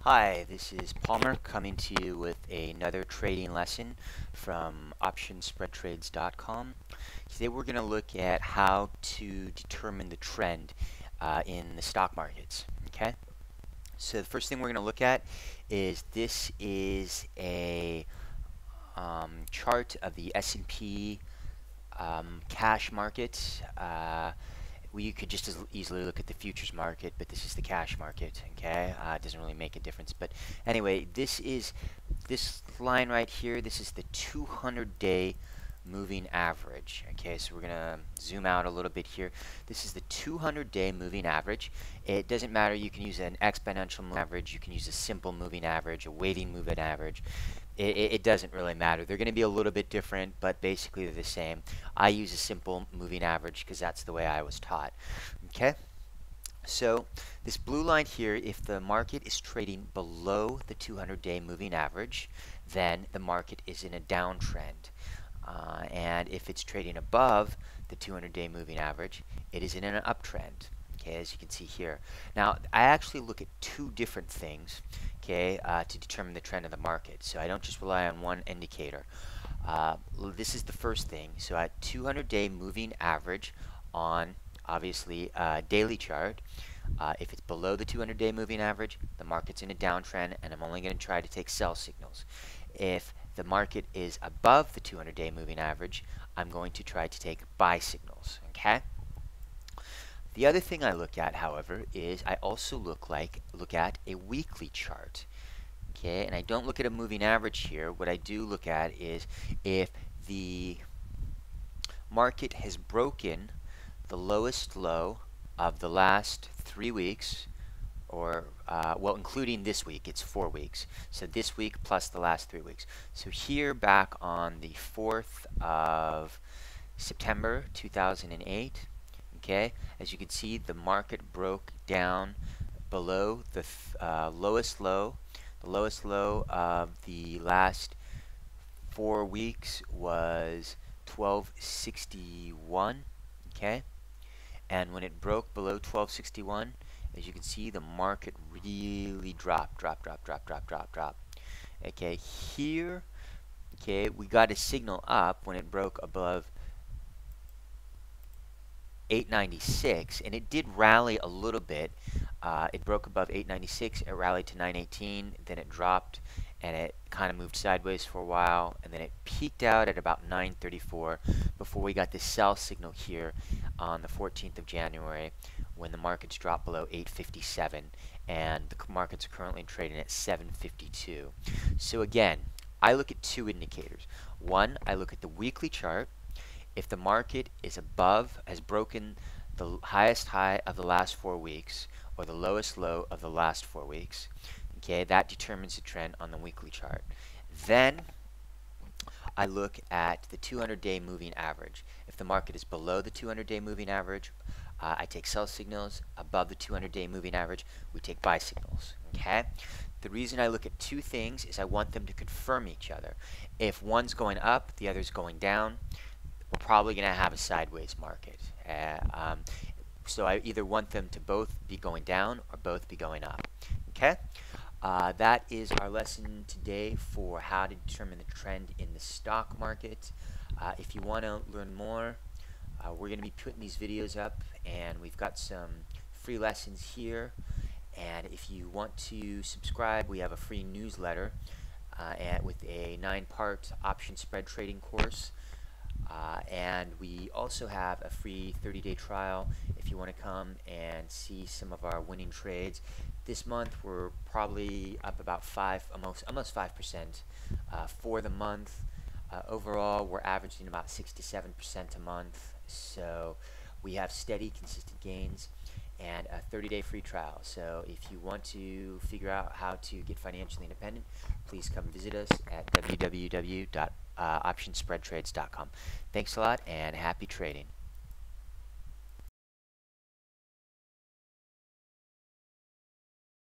Hi, this is Palmer coming to you with another trading lesson from optionspreadtrades.com. Today we're going to look at how to determine the trend in the stock markets. Okay, so the first thing we're going to look at is this is a chart of the S&P cash market. You could just as easily look at the futures market, but this is the cash market. Okay, it doesn't really make a difference. But anyway, this line right here. This is the 200-day moving average. Okay, so we're gonna zoom out a little bit here. This is the 200-day moving average. It doesn't matter. You can use an exponential moving average. You can use a simple moving average, a weighting moving average. It doesn't really matter. They're going to be a little bit different, but basically they're the same. I use a simple moving average because that's the way I was taught. Okay, so this blue line here, if the market is trading below the 200-day moving average, then the market is in a downtrend. And if it's trading above the 200-day moving average, it is in an uptrend. Okay, as you can see here. Now, I actually look at two different things, okay, to determine the trend of the market. So I don't just rely on one indicator. This is the first thing. So at 200-day moving average on, obviously, daily chart, if it's below the 200-day moving average, the market's in a downtrend, and I'm only going to try to take sell signals. If the market is above the 200-day moving average, I'm going to try to take buy signals. Okay. The other thing I look at, however, is I also look at a weekly chart. Okay, and I don't look at a moving average here. What I do look at is if the market has broken the lowest low of the last 3 weeks, or well, including this week, it's 4 weeks. So this week plus the last 3 weeks. So here, back on the 4th of September 2008. Okay, as you can see, the market broke down below the lowest low. The lowest low of the last 4 weeks was 1261. Okay, and when it broke below 1261, as you can see, the market really dropped. Okay, here, okay, we got a signal up when it broke above 896, and it did rally a little bit. It broke above 896, it rallied to 918, then it dropped, and it kind of moved sideways for a while, and then it peaked out at about 934 before we got this sell signal here on the 14th of January when the markets dropped below 857, and the markets are currently trading at 752. So again, I look at two indicators. One, I look at the weekly chart. If the market is above, has broken the highest high of the last 4 weeks, or the lowest low of the last 4 weeks, okay, that determines the trend on the weekly chart. Then I look at the 200-day moving average. If the market is below the 200-day moving average, I take sell signals. Above the 200-day moving average, we take buy signals. Okay. The reason I look at two things is I want them to confirm each other. If one's going up, the other's going down, we're probably going to have a sideways market. So I either want them to both be going down or both be going up. Okay, that is our lesson today for how to determine the trend in the stock market. If you want to learn more, we're going to be putting these videos up, and we've got some free lessons here. And if you want to subscribe, we have a free newsletter with a 9-part option spread trading course. And we also have a free 30-day trial if you want to come and see some of our winning trades. This month we're probably up about almost 5% for the month. Overall, we're averaging about 6 to 7% a month. So we have steady, consistent gains and a 30-day free trial. So if you want to figure out how to get financially independent, please come visit us at www.optionspreadtrades.com. Thanks a lot, and happy trading.